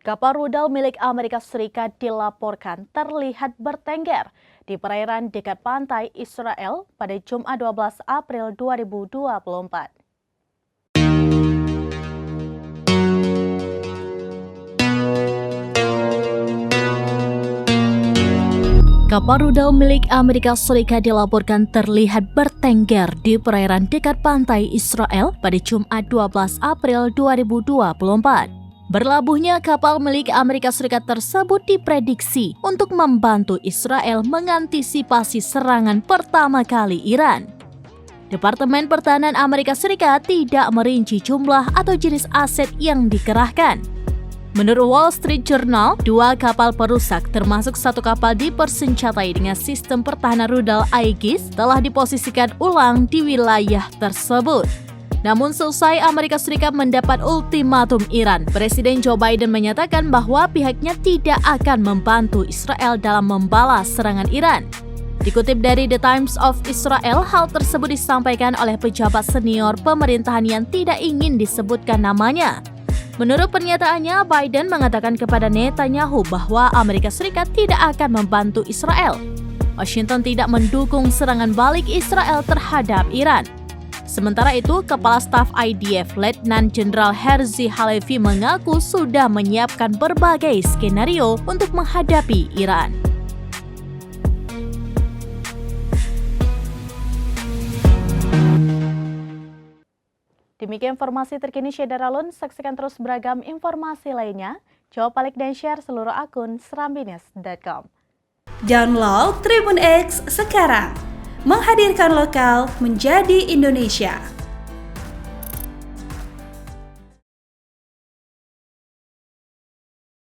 Kapal rudal milik Amerika Serikat dilaporkan terlihat bertengger di perairan dekat pantai Israel pada Jumat 12 April 2024. Kapal rudal milik Amerika Serikat dilaporkan terlihat bertengger di perairan dekat pantai Israel pada Jumat 12 April 2024. Berlabuhnya kapal milik Amerika Serikat tersebut diprediksi untuk membantu Israel mengantisipasi serangan pertama kali Iran. Departemen Pertahanan Amerika Serikat tidak merinci jumlah atau jenis aset yang dikerahkan. Menurut Wall Street Journal, 2 kapal perusak termasuk 1 kapal dipersenjatai dengan sistem pertahanan rudal Aegis telah diposisikan ulang di wilayah tersebut. Namun selesai Amerika Serikat mendapat ultimatum Iran, Presiden Joe Biden menyatakan bahwa pihaknya tidak akan membantu Israel dalam membalas serangan Iran. Dikutip dari The Times of Israel, hal tersebut disampaikan oleh pejabat senior pemerintahan yang tidak ingin disebutkan namanya. Menurut pernyataannya, Biden mengatakan kepada Netanyahu bahwa Amerika Serikat tidak akan membantu Israel. Washington tidak mendukung serangan balik Israel terhadap Iran. Sementara itu, Kepala Staf IDF Letnan Jenderal Herzi Halevi mengaku sudah menyiapkan berbagai skenario untuk menghadapi Iran. Demikian informasi terkini Syedaralun, saksikan terus beragam informasi lainnya. Jawab, like, dan share seluruh akun serambinews.com. Download Tribun X sekarang, menghadirkan lokal menjadi Indonesia.